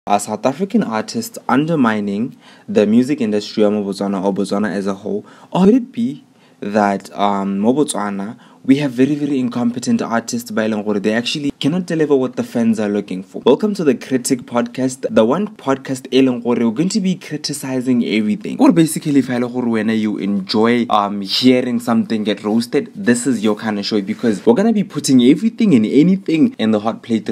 Are South African artists undermining the music industry of Botswana or Botswana as a whole? Or could it be that Botswana, we have very, very incompetent artists by Langore. They actually cannot deliver what the fans are looking for. Welcome to the Critic podcast, the one podcast Langore. We're going to be criticizing everything. Or basically, if when you enjoy hearing something get roasted, this is your kind of show because we're going to be putting everything and anything in the hot plate.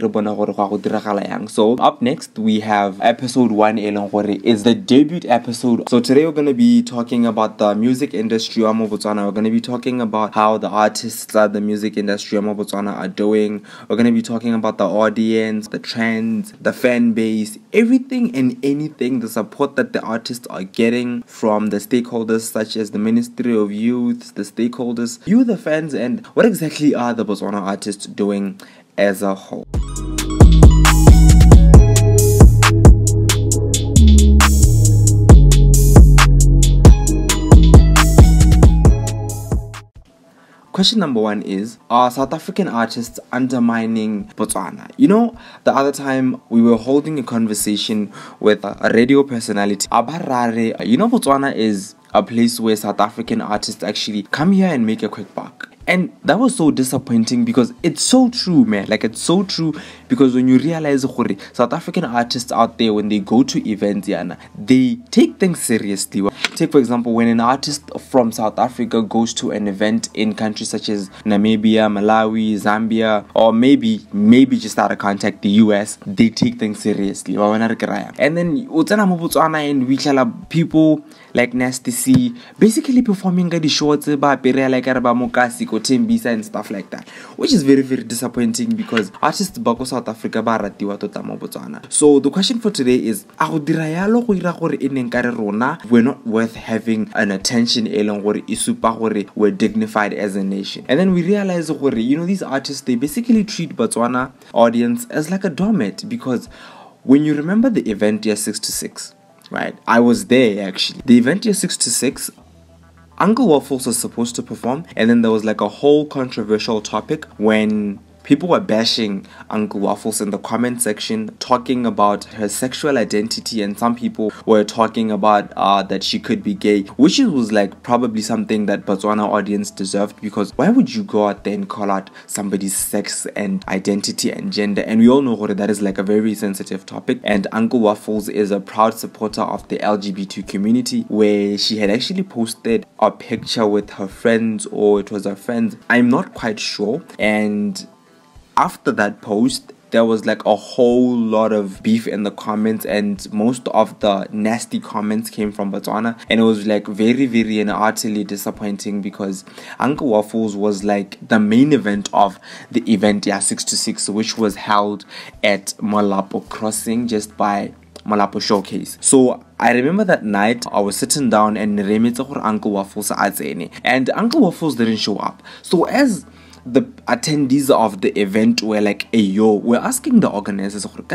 So up next, we have episode 1 It's the debut episode. So today we're going to be talking about the music industry of Botswana. We're going to be talking about how the artists that the music industry of Botswana are doing. We're going to be talking about the audience, the trends, the fan base, everything and anything, the support that the artists are getting from the stakeholders such as the Ministry of Youth, the stakeholders, you the fans, and what exactly are the Botswana artists doing as a whole. Question number 1 is, are South African artists undermining Botswana? You know, the other time we were holding a conversation with a radio personality. You know, Botswana is a place where South African artists actually come here and make a quick buck. And that was so disappointing because it's so true, man. Like, it's so true because when you realize South African artists out there, when they go to events, they take things seriously. Take, for example, when an artist from South Africa goes to an event in countries such as Namibia, Malawi, Zambia, or maybe just out of contact, the US, they take things seriously. And then Botswana and we have people like Nasty C basically performing the shorts, and stuff like that, which is very, very disappointing because artists back South Africa ba ratiwa tota mo Botswana. So the question for today is, we're not worth having an attention we're dignified as a nation. And then we realize these artists, they basically treat Botswana audience as like a doormat, because when you remember the event year 6 right, I was there actually. The event year 6 Uncle Waffles was supposed to perform, and then there was like a whole controversial topic when people were bashing Uncle Waffles in the comment section, talking about her sexual identity, and some people were talking about that she could be gay, which was like probably something that Botswana audience deserved, because why would you go out there and call out somebody's sex and identity and gender? And we all know that is like a very sensitive topic, and Uncle Waffles is a proud supporter of the LGBT community, where she had actually posted a picture with her friends, or it was her friends, I'm not quite sure. And after that post, there was like a whole lot of beef in the comments, and most of the nasty comments came from Botswana, and it was like very, very and utterly disappointing because Uncle Waffles was like the main event of the event 6 which was held at Malapo Crossing, just by Malapo Showcase. So I remember that night I was sitting down and Uncle Waffles and Uncle Waffles didn't show up. So as the attendees of the event were like, hey yo, we're asking the organizers, what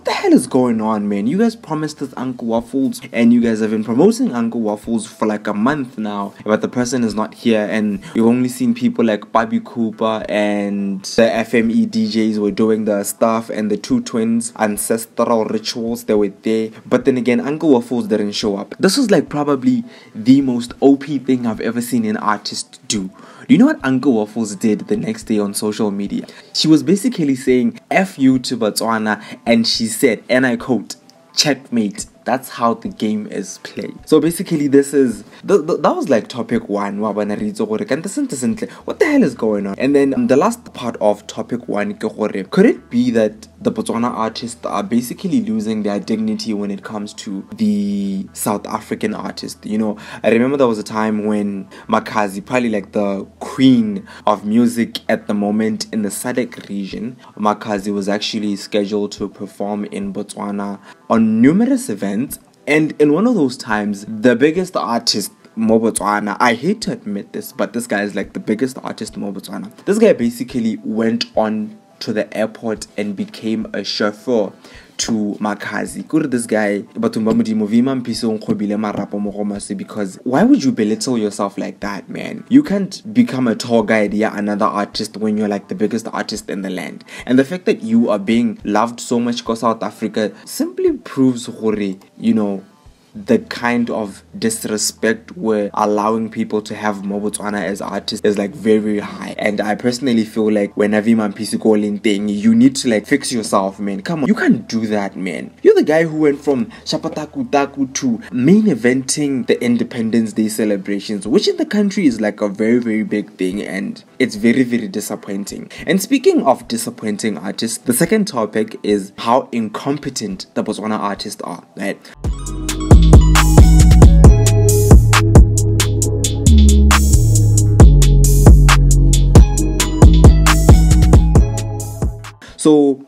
the hell is going on, man? You guys promised us Uncle Waffles, and you guys have been promoting Uncle Waffles for like a month now, but the person is not here, and we've only seen people like Bobby Cooper and the FME DJs were doing the stuff, and the two twins ancestral rituals, they were there, but then again Uncle Waffles didn't show up. This was like probably the most OP thing I've ever seen an artist do. Do you know what Uncle Waffles did the next day on social media? She was basically saying F you to Botswana, and she said, and I quote, checkmate. That's how the game is played. So basically this is that was like topic 1. What the hell is going on? And then the last part of topic 1, could it be that the Botswana artists are basically losing their dignity when it comes to the South African artists? You know, I remember there was a time when Makazi, probably like the queen of music at the moment in the SADC region, Makazi was actually scheduled to perform in Botswana on numerous events. And in one of those times, the biggest artist, Botswana, I hate to admit this, but this guy is like the biggest artist, Botswana. This guy basically went on to the airport and became a chauffeur to Makazi. Kuri this guy, because why would you belittle yourself like that, man? You can't become a tour guide, another artist when you're like the biggest artist in the land. And the fact that you are being loved so much because South Africa simply proves, the kind of disrespect we're allowing people to have Botswana as artists is like very, very high. And I personally feel like whenever thing, you need to like fix yourself, man. Come on, you can't do that, man. You're the guy who went from Shapataku Taku to main eventing the Independence Day celebrations, which in the country is like a very, very big thing, and it's very, very disappointing. And speaking of disappointing artists, the second topic is how incompetent the Botswana artists are, right? So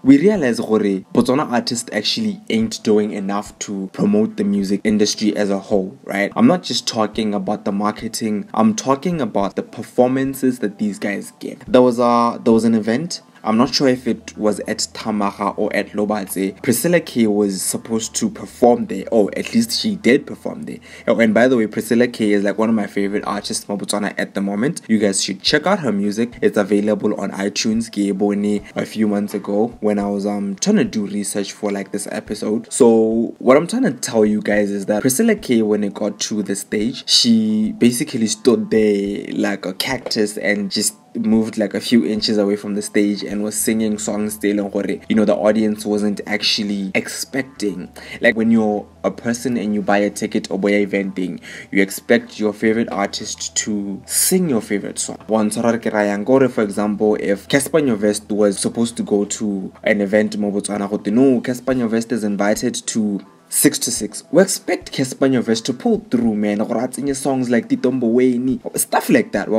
we realize Botswana artists actually ain't doing enough to promote the music industry as a whole, right? I'm not just talking about the marketing, I'm talking about the performances that these guys give. There was an event. I'm not sure if it was at Tamaga or at Lobatse. Priscilla K was supposed to perform there, or at least she did perform there. And by the way, Priscilla K is like one of my favorite artists from Botswana at the moment. You guys should check out her music. It's available on iTunes. A few months ago when I was trying to do research for like this episode. So what I'm trying to tell you guys is that Priscilla K, when it got to the stage, she basically stood there like a cactus and just moved like a few inches away from the stage and was singing songs the audience wasn't actually expecting. Like when you're a person and you buy a ticket or buy an event thing, you expect your favorite artist to sing your favorite song. For example, if Casper Nyovest was supposed to go to an event in Botswana, no, Casper Nyovest is invited to 6 to 6. We expect Casper Nyovest to pull through, man. Songs like Titombo Weni, stuff like that.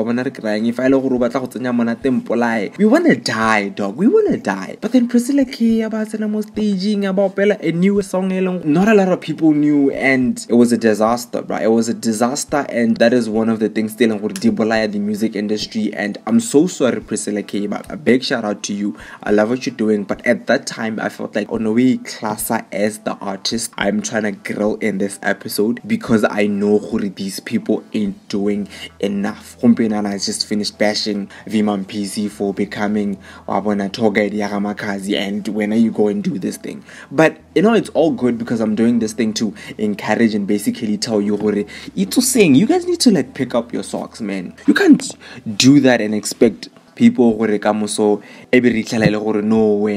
We wanna die, dog. We wanna die. But then Priscilla K about staging about Bella, a new song, not a lot of people knew, and it was a disaster, bro. It was a disaster, and that is one of the things still in the music industry. And I'm so sorry, Priscilla K, but a big shout out to you. I love what you're doing, but at that time I felt like on the way Klasa as the artist, I'm trying to grill in this episode because I know these people ain't doing enough. I just finished bashing Viman PC for becoming Wabona Toga Yaramakazi, and when are you going to do this thing? But it's all good because I'm doing this thing to encourage and basically tell you it's saying you guys need to like pick up your socks, man. You can't do that and expect people so no,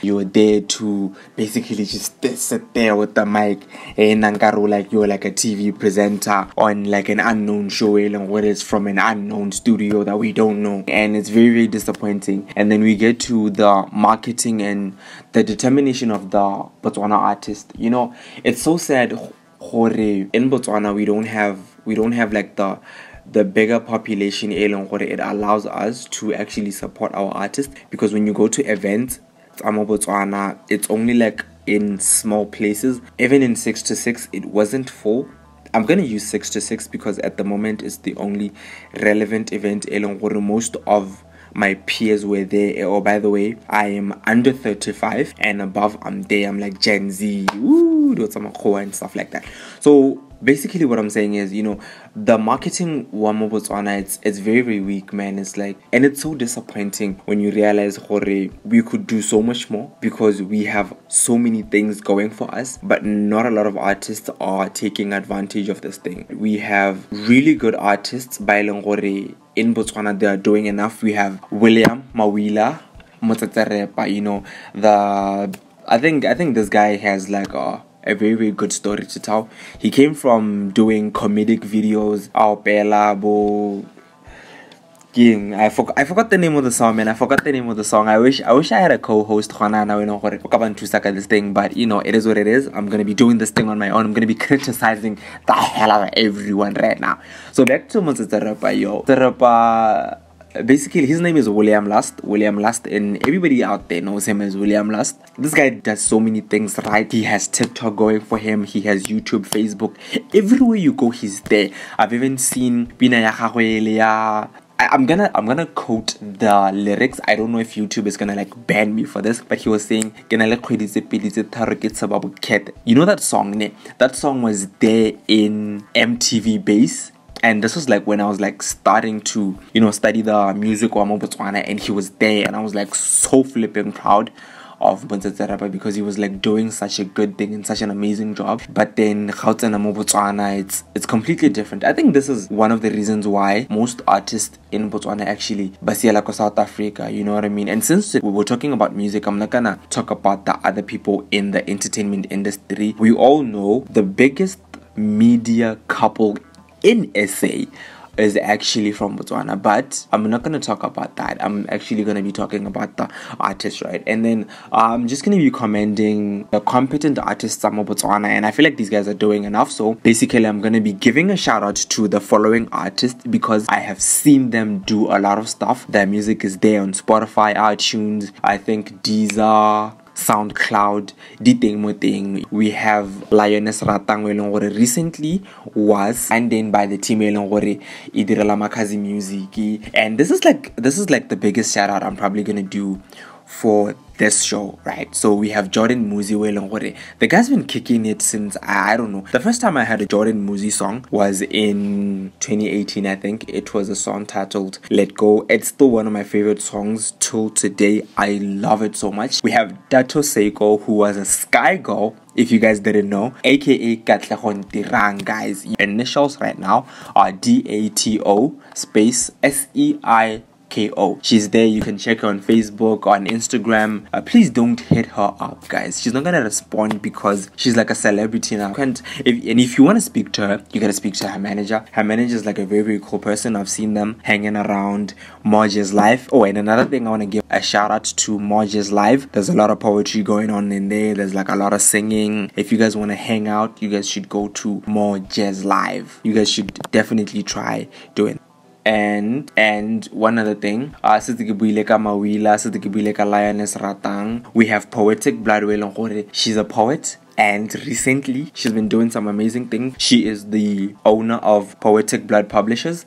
you're there to basically just sit there with the mic and like you're like a TV presenter on like an unknown show where it's from an unknown studio that we don't know, and it's very, very disappointing. And then we get to the marketing and the determination of the Botswana artist. It's so sad in Botswana we don't have like the bigger population it allows us to actually support our artists, because when you go to events Botswana, it's only like in small places. Even in 6 to 6 it wasn't full. I'm gonna use 6 to 6 because at the moment it's the only relevant event most of my peers were there. Or by the way, I am under 35 and above. I'm there. I'm like Gen Z, and stuff like that. So basically what I'm saying is, the marketing Botswana, it's very, very weak, man. It's like, and it's so disappointing when you realize we could do so much more because we have so many things going for us, but not a lot of artists are taking advantage of this thing. We have really good artists by in Botswana. They are doing enough. We have William Mawila Motsaterepa, I think this guy has like a very, very good story to tell. He came from doing comedic videos. I forgot the name of the song, man. I wish I had a co-host this thing, but it is what it is. I'm gonna be doing this thing on my own. I'm gonna be criticizing the hell out of everyone right now. So back to Terapa. Basically, his name is William Lust, and everybody out there knows him as William Lust. This guy does so many things right. He has TikTok going for him. He has YouTube, Facebook. Everywhere you go, he's there. I've even seen Pina I'm gonna quote the lyrics. I don't know if YouTube is gonna like ban me for this, but he was saying, you know that song, ne? That song was there in MTV Base. And this was like when I was like starting to, you know, study the music of Botswana, and he was there, and I was like so flipping proud of Botswana because he was like doing such a good thing and such an amazing job. But then Botswana, it's completely different. I think this is one of the reasons why most artists in Botswana actually basiela ko South Africa, you know what I mean? And since we were talking about music, I'm not gonna talk about the other people in the entertainment industry. We all know the biggest media couple in SA is actually from Botswana, but I'm not going to talk about that. I'm actually going to be talking about the artists, right? And then I'm just going to be commending the competent artists from Botswana, and I feel like these guys are doing enough. So basically I'm going to be giving a shout out to the following artists because I have seen them do a lot of stuff. Their music is there on Spotify, iTunes, I think Deezer, SoundCloud, Diteng. We have Lioness Ratang recently was and then by the team Idirala Makazi Music, and this is like the biggest shout out I'm probably gonna do for this show, right? So we have Jordan Muzi. The guy's been kicking it since I don't know. The first time I had a Jordan Muzi song was in 2018, I think. It was a song titled Let Go. It's still one of my favorite songs till today. I love it so much. We have Dato Seiko, who was a Sky Girl, if you guys didn't know, aka Katlehon Tirang, guys. Initials right now are DATO space SEIKO. She's there. You can check her on Facebook, on Instagram. Please don't hit her up, guys. She's not gonna respond because she's like a celebrity now. If you want to speak to her, you gotta speak to her manager. Her manager is like a very, very cool person. I've seen them hanging around Moje's Live. Oh, and another thing, I want to give a shout out to Moje's Live. There's a lot of poetry going on in there. There's like a lot of singing. If you guys want to hang out, you guys should go to Moje's Live. You guys should definitely try doing it. And one other thing, Lioness Ratang. We have Poetic Blood. She's a poet, and recently she's been doing some amazing things. She is the owner of Poetic Blood Publishers.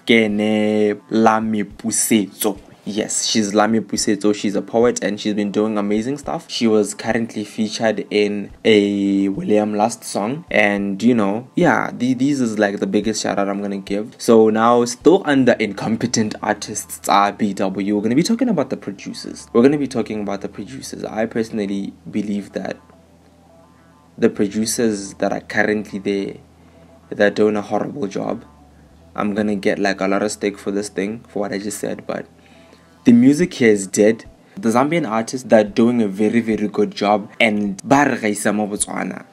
Yes, she's Lami Pusetso. She's a poet and she's been doing amazing stuff. She was currently featured in a William Last song, and you know, yeah, these is like the biggest shout out I'm gonna give. So now, still under incompetent artists BW, we're gonna be talking about the producers. I personally believe that the producers that are currently there, they're doing a horrible job. I'm gonna get like a lot of stick for this thing, for what I just said, but the music here is dead. The Zambian artists, they're doing a very, very good job, and Botswana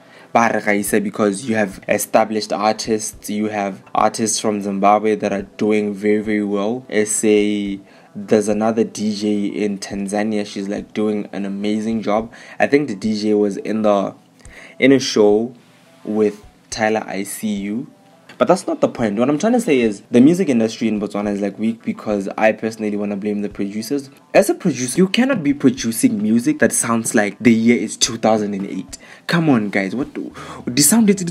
because you have established artists, you have artists from Zimbabwe that are doing very, very well. There's another DJ in Tanzania. She's like doing an amazing job. I think the DJ was in a show with Tyler ICU. But that's not the point. What I'm trying to say is the music industry in Botswana is like weak because I personally want to blame the producers. As a producer, you cannot be producing music that sounds like the year is 2008. Come on, guys. What the sound is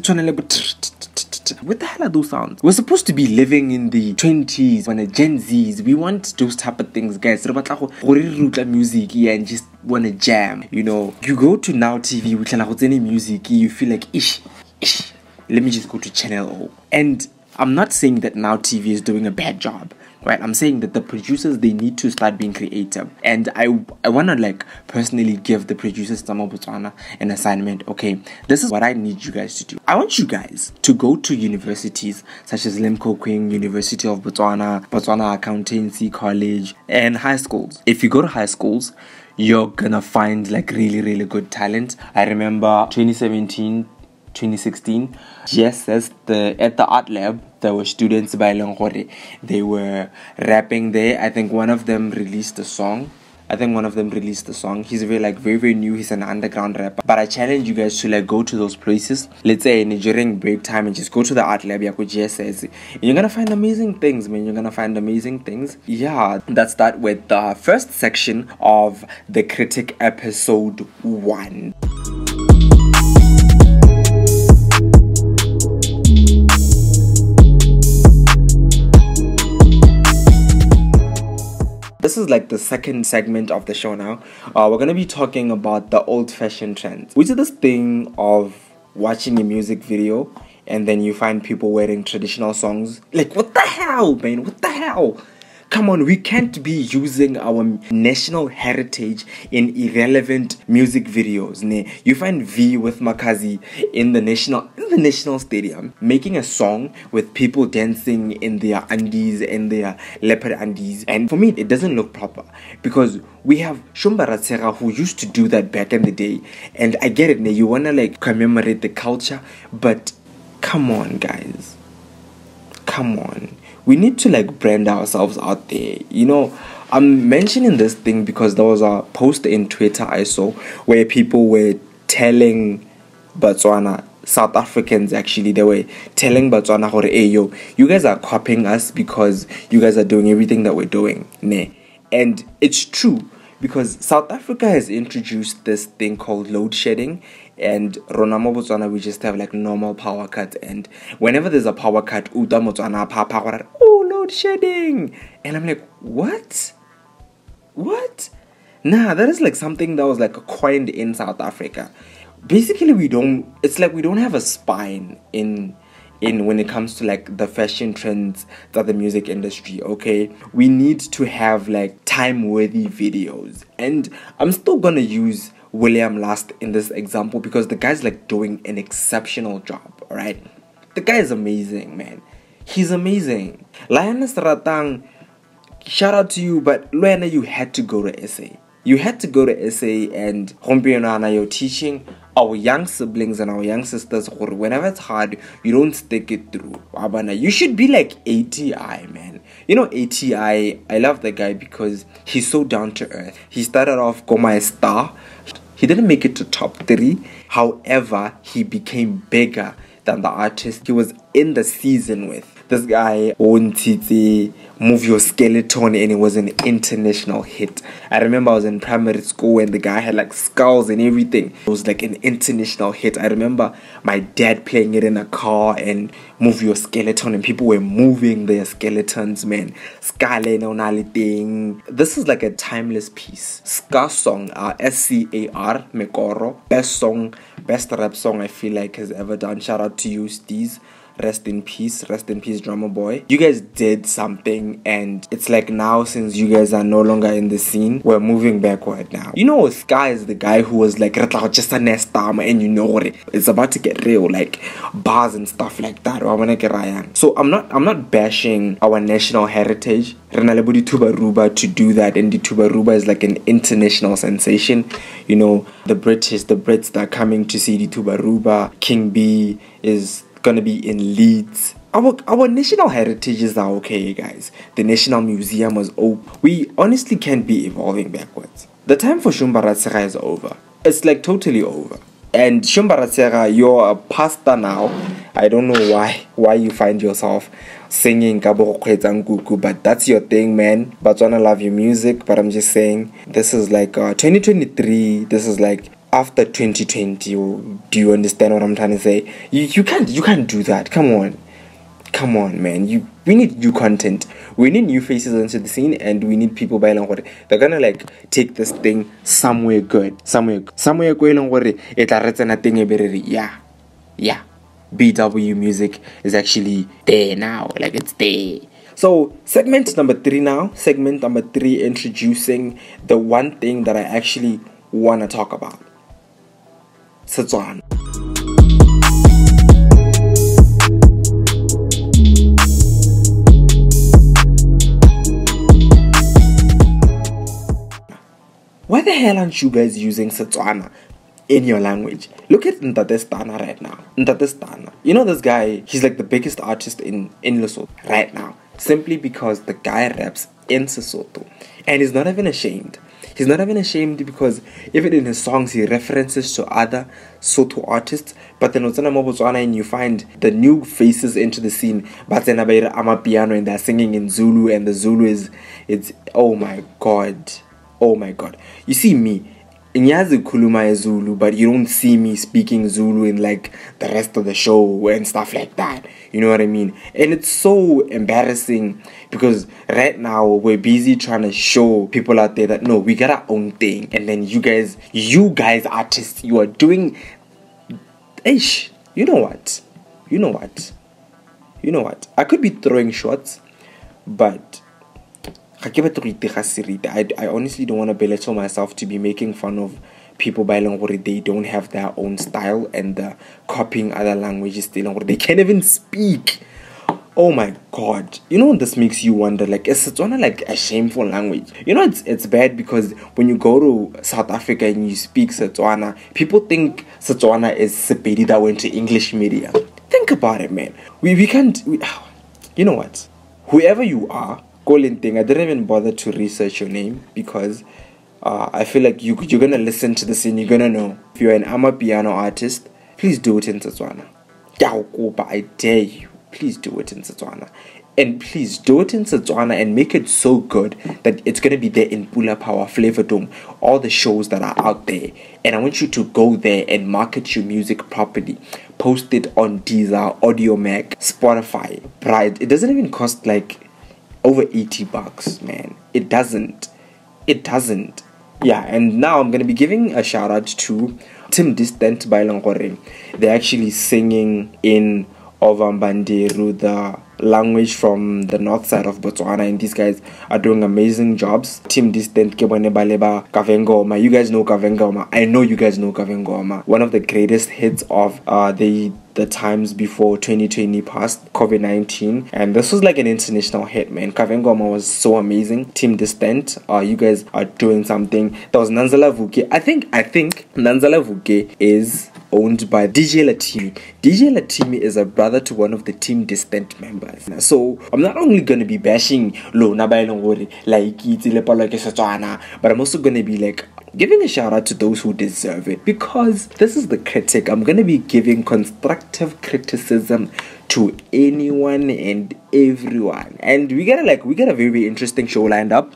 what the hell are those sounds? We're supposed to be living in the 20s when the Gen Zs. We want those type of things, guys. Music and just want to jam. You know, you go to Now TV with any music, you feel like ish. Let me just go to Channel O. And I'm not saying that Now TV is doing a bad job, right? I'm saying that the producers, they need to start being creative. And I want to like personally give the producers of Botswana an assignment. Okay, this is what I need you guys to do. I want you guys to go to universities such as Limco Queen, University of Botswana, Botswana Accountancy College, and high schools. If you go to high schools, you're gonna find like really, really good talent. I remember 2016, yes, at the art lab, there were students by Longore. They were rapping there. I think one of them released a song. He's very new. He's an underground rapper. But I challenge you guys to like go to those places. Let's say during break time and just go to the art lab. You're gonna find amazing things, man. Yeah, let's start with the first section of the Critic episode 1. This is like the second segment of the show now. We're going to be talking about the old-fashioned trends, which is this thing of watching a music video and then you find people wearing traditional songs. Like, what the hell, man? What the hell? Come on, we can't be using our national heritage in irrelevant music videos. Ne? You find V with Makazi in the national stadium making a song with people dancing in their undies and their leopard undies, and for me it doesn't look proper because we have Shumba Ratsera who used to do that back in the day, and I get it. Ne? You wanna like commemorate the culture, but come on, guys, come on. We need to like brand ourselves out there. You know, I'm mentioning this thing because there was a post in Twitter I saw where people were telling Botswana, South Africans actually, they were telling Botswana, hey yo, you guys are copying us because you guys are doing everything that we're doing. Ne? And it's true, because South Africa has introduced this thing called load shedding, and Ronamo Botswana, we just have like normal power cuts, and whenever there's a power cut, Uta Botswana power, oh, load shedding, and I'm like, what? Nah, that is like something that was like coined in South Africa. Basically, it's like we don't have a spine in when it comes to like the fashion trends that the music industry, okay? We need to have like time-worthy videos, and I'm still gonna use William Last in this example because the guy's like doing an exceptional job, alright? The guy is amazing, man. He's amazing. Lioness Ratang, shout out to you, but Luena, you had to go to SA. You had to go to SA, and Hompiona, you're teaching our young siblings and our young sisters, whenever it's hard, you don't stick it through. You should be like ATI, man. You know, ATI, I love the guy because he's so down to earth. He started off Goma a star. He didn't make it to top 3. However, he became bigger than the artist he was in the season with. This guy, Ontiti, Move Your Skeleton, and it was an international hit. I remember I was in primary school and the guy had like skulls and everything. It was like an international hit. I remember my dad playing it in a car, and Move Your Skeleton, and people were moving their skeletons, man. This is like a timeless piece. Ska song, SCAR, Mekoro. Best rap song I feel like has ever done. Shout out to you, Steez. Rest in peace, drummer boy. You guys did something, and it's like now, since you guys are no longer in the scene, we're moving backward now. You know, Sky is the guy who was like just a nest and you know it's about to get real, like bars and stuff like that. So I'm not bashing our national heritage. Renalebudi Tubaruba to do that, and the Tubaruba is like an international sensation. You know, the Brits that are coming to see the Tubaruba. King B is gonna be in Leeds. Our national heritages are okay, guys. The National Museum was open. We honestly can't be evolving backwards. The time for Shumba Ratsera is over. It's like totally over. And Shumba Ratsera, you're a pastor now. I don't know why you find yourself singing Kabo Kwezanguku, but that's your thing, man. Botswana love your music, but I'm just saying, this is like 2023. This is like after 2020. Do you understand what I'm trying to say? You can't do that. Come on, man. We need new content. We need new faces into the scene, and we need people by long. They're gonna like take this thing somewhere good, somewhere going. Yeah. BW music is actually there now. Like, it's there. So segment number 3 now. Segment number 3, introducing the one thing that I actually want to talk about. Setswana. Why the hell aren't you guys using Setswana in your language? Look at Ntatestana right now. Ntatestana. You know this guy, he's like the biggest artist in Lesotho right now. Simply because the guy raps in Sesotho. And he's not even ashamed. He's not even ashamed because even in his songs he references to other Sotho artists. But then Botswana, and you find the new faces into the scene. But then Amapiano, and they're singing in Zulu, and the Zulu it's oh my god. You see me, Ngiyazi khuluma Zulu, but you don't see me speaking Zulu in like the rest of the show and stuff like that. You know what I mean? And it's so embarrassing because right now we're busy trying to show people out there that no, we got our own thing. And then you guys artists, you are doing ish. You know what? I could be throwing shots, but I honestly don't want to belittle myself to be making fun of people by language they don't have their own style and copying other languages. They can't even speak. Oh my god. You know, this makes you wonder, like, is Setswana like a shameful language? You know, it's bad because when you go to South Africa and you speak Setswana, people think Setswana is Sepedi that went to English media. Think about it, man. We can't. You know what? Whoever you are, Colin thing, I didn't even bother to research your name because I feel like you're gonna listen to this and you're gonna know. If you're an amapiano artist, please do it in Setswana. I dare you. Please do it in Setswana. And please do it in Setswana and make it so good that it's going to be there in Pula Power, Flavor Dome, all the shows that are out there. And I want you to go there and market your music properly. Post it on Deezer, Audio Mac, Spotify, Pride. It doesn't even cost like over $80, man. It doesn't. Yeah, and now I'm going to be giving a shout out to Tim Distant by Langore. They're actually singing in Ovambanderu, the language from the north side of Botswana, and these guys are doing amazing jobs. Team Distant Kebone Baleba Kavengoma. You guys know Kavengoma. I know you guys know Kavengoma. One of the greatest hits of the times before 2020 passed, COVID-19, and this was like an international hit, man. Kavengoma was so amazing. Team Distant, you guys are doing something. There was Nanzala Vuke. I think Nanzala Vuke is owned by DJ Latimi. DJ Latimi is a brother to one of the Team Distant members. So I'm not only going to be bashing Lo Nabailongori like Setswana, but I'm also going to be like giving a shout out to those who deserve it, because this is the Critic. I'm going to be giving constructive criticism to anyone and everyone, and we got a very interesting show lined up.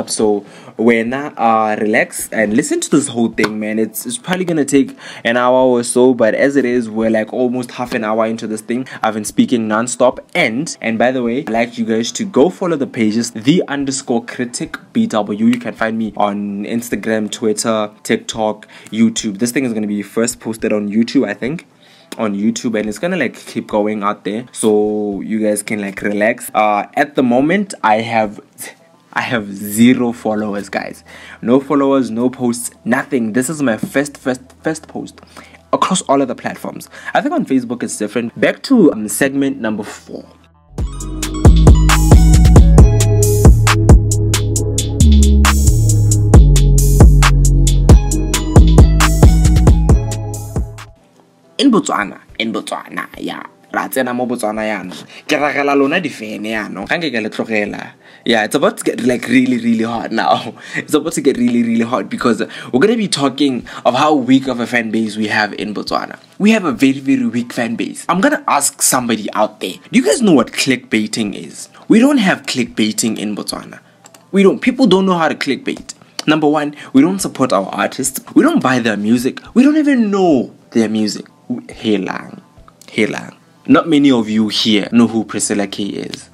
So when relax and listen to this whole thing, man. It's probably gonna take an hour or so, but as it is, we're like almost half an hour into this thing. I've been speaking non-stop, and by the way, I'd like you guys to go follow the pages, _Critic BW. You can find me on Instagram, Twitter, TikTok, YouTube. This thing is gonna be first posted on YouTube, I think, on YouTube, and it's gonna like keep going out there so you guys can like relax. At the moment I have 0 followers, guys. No followers, no posts, nothing. This is my first post across all of the platforms. I think on Facebook it's different. Back to segment number 4. In Botswana, yeah. Ratsena mo Botswana yana. Ke ragela lona di fan yana. Ga nke ke le tlogela. Yeah, it's about to get like really hot now. It's about to get really hot because we're going to be talking of how weak of a fan base we have in Botswana. We have a very weak fan base. I'm going to ask somebody out there. Do you guys know what clickbaiting is? We don't have clickbaiting in Botswana. People don't know how to clickbait. Number 1, we don't support our artists. We don't buy their music. We don't even know their music. Hey lang. Not many of you here know who Priscilla K is.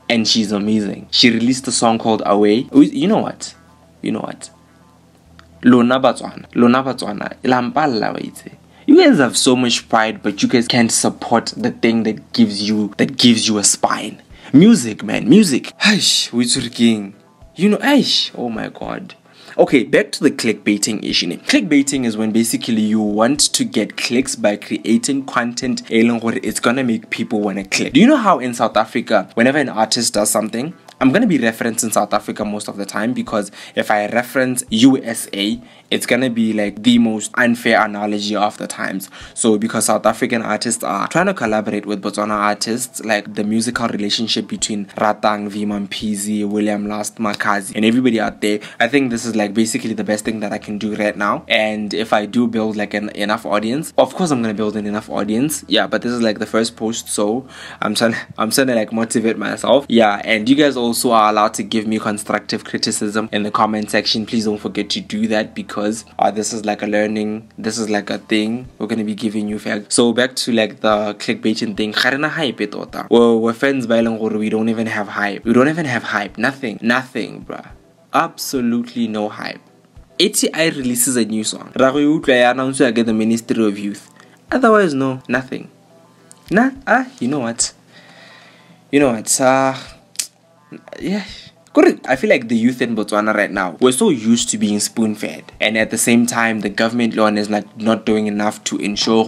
And she's amazing. She released a song called Away. You know what? Lona Botswana. Lampalla waitse. You guys have so much pride, but you guys can't support the thing that gives you a spine. Music, man. Music. Aish, king. Aish. Oh my god. Okay, back to the clickbaiting issue. Clickbaiting is when basically you want to get clicks by creating content it's gonna make people wanna click. Do you know how in South Africa, whenever an artist does something, I'm gonna be referencing South Africa most of the time, because if I reference USA, it's gonna be like the most unfair analogy of the times. So because South African artists are trying to collaborate with Botswana artists, like the musical relationship between Ratang, Vimampizi, William Last, Makazi, and everybody out there, I think this is like basically the best thing that I can do right now. And if I do build like an enough audience, of course I'm gonna build an enough audience, yeah, but this is like the first post, so I'm trying to like motivate myself, yeah. And you guys also are allowed to give me constructive criticism in the comment section. Please don't forget to do that, because this is like a learning, this is like a thing we're gonna be giving you facts. So back to like the clickbaiting thing, well, we're fans by we don't even have hype, nothing, bruh, absolutely no hype. ATI releases a new song, I announce I get the Ministry of Youth, otherwise no, nothing. You know what, yeah, correct. I feel like the youth in Botswana right now, we're so used to being spoon-fed, and at the same time the government law is like not doing enough to ensure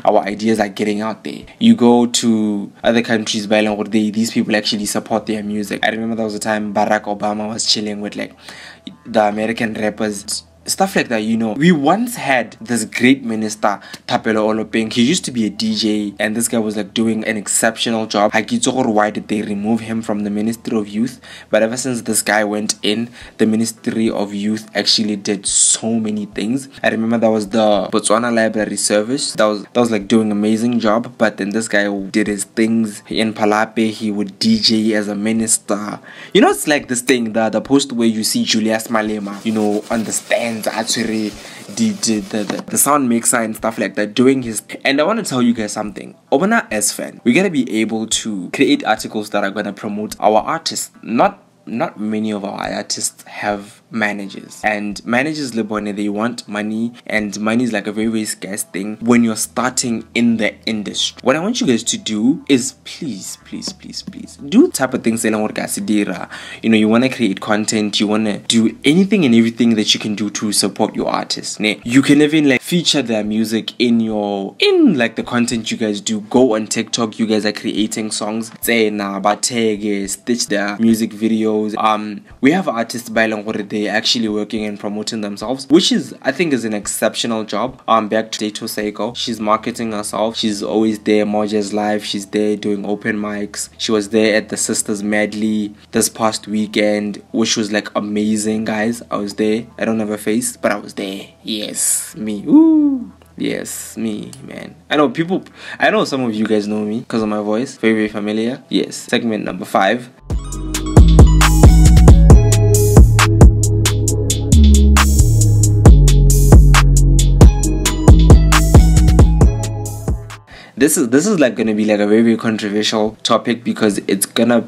our ideas are getting out there. You go to other countries, these people actually support their music. I remember there was a time Barack Obama was chilling with like the American rappers, stuff like that. We once had this great minister, Thapelo Olopeng. He used to be a DJ, and this guy was like doing an exceptional job. Why did they remove him from the Ministry of Youth? But ever since this guy went in, the Ministry of Youth actually did so many things. I remember that was the Botswana Library Service that was like doing amazing job. But then this guy did his things in Palape. He would DJ as a minister. It's like this thing, the post where you see Julius Malema, on the stand, actually the sound mixer and stuff like that, doing his. And I want to tell you guys something. Obana as fan, we gotta be able to create articles that are gonna promote our artists. Not many of our artists have managers, and managers, Lebone, they want money, and money is like a very, very scarce thing when you're starting in the industry. What I want you guys to do is please do type of things. You want to create content, you want to do anything and everything that you can do to support your artists. You can even like feature their music in like the content you guys do. Go on TikTok, you guys are creating songs, stitch their music videos. We have artists by they're actually working and promoting themselves, which is, I think, is an exceptional job. Back to Dato Seiko, she's marketing herself. She's always there. Moja's live, she's there doing open mics. She was there at the Sisters Medley this past weekend, which was like amazing, guys. I was there. I don't have a face, but I was there. Yes, me. Ooh. Yes, me, man. I know some of you guys know me because of my voice. Very, very familiar. Yes. Segment number 5. This is like gonna be like a very, very controversial topic, because it's gonna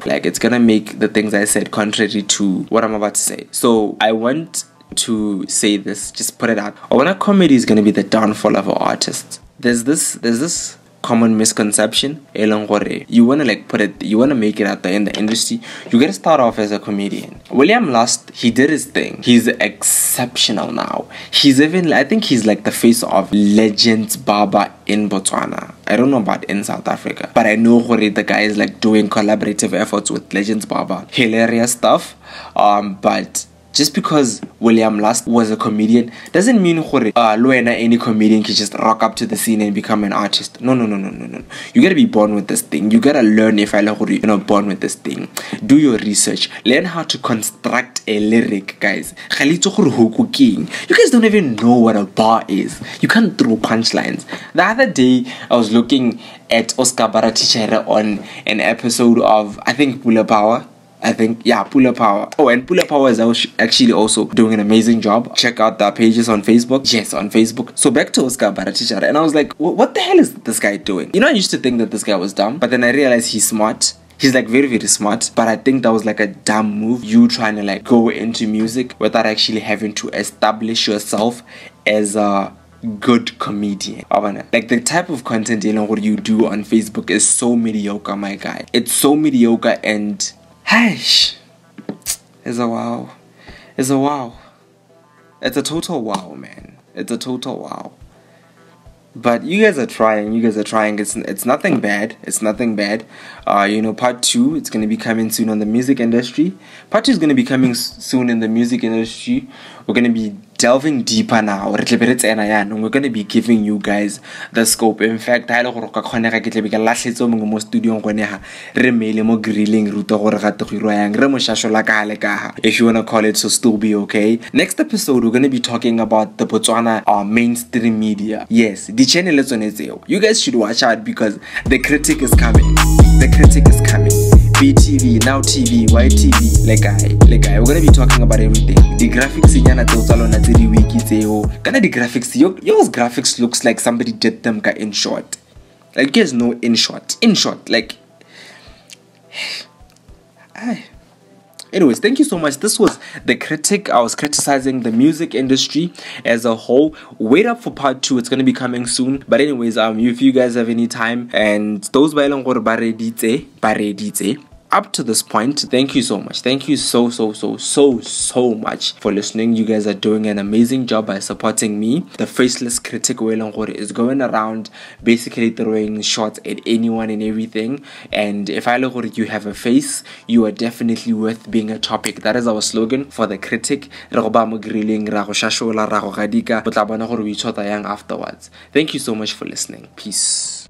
make the things I said contrary to what I'm about to say. So I want to say this, just put it out. When comedy is gonna be the downfall of our artists. There's this common misconception. You wanna make it out there in the industry, you gotta start off as a comedian. William Last, he did his thing. He's exceptional now. I think he's like the face of Legends Baba in Botswana. I don't know about in South Africa, but I know the guy is like doing collaborative efforts with Legends Baba. Hilarious stuff. But just because William Last was a comedian doesn't mean any comedian can just rock up to the scene and become an artist. No. You gotta be born with this thing. You gotta learn if you're not born with this thing. Do your research. Learn how to construct a lyric, guys. You guys don't even know what a bar is. You can't throw punchlines. The other day, I was looking at Oscar Baratichere on an episode of, I think, Pula Power. Pula Power. Oh, and Pula Power is actually also doing an amazing job. Check out their pages on Facebook. Yes, on Facebook. So back to Oscar Baratichere, and I was like, what the hell is this guy doing? I used to think that this guy was dumb, but then I realized he's smart. He's like very, very smart, but I think that was like a dumb move. You trying to like go into music without actually having to establish yourself as a good comedian. Like the type of content what you do on Facebook is so mediocre, my guy. It's so mediocre, and it's a wow. It's a wow. It's a total wow, man. It's a total wow. But you guys are trying. It's nothing bad. Part 2, it's going to be coming soon on the music industry. Part 2 is going to be coming soon in the music industry. We're going to be delving deeper now, we're going to be giving you guys the scope. In fact, I don't know if you want to call it, so still be okay. Next episode, we're going to be talking about the Botswana mainstream media. Yes, the channel is on its own. You guys should watch out because the Critic is coming. The Critic is coming. BTV, Now TV, YTV, we're gonna be talking about everything. The graphics in Yana Totalona Tiri Wiki Teo. Kind of the graphics, yours graphics looks like somebody did them in short. Like you guys know in short, like. Anyways, thank you so much. This was The Critic. I was criticizing the music industry as a whole. Wait up for part 2. It's going to be coming soon. But anyways, if you guys have any time and those up to this point, thank you so much. Thank you so much for listening. You guys are doing an amazing job by supporting me. The faceless Critic is going around basically throwing shots at anyone and everything. And if I look at you have a face, you are definitely worth being a topic. That is our slogan for The Critic. Afterwards. Thank you so much for listening. Peace.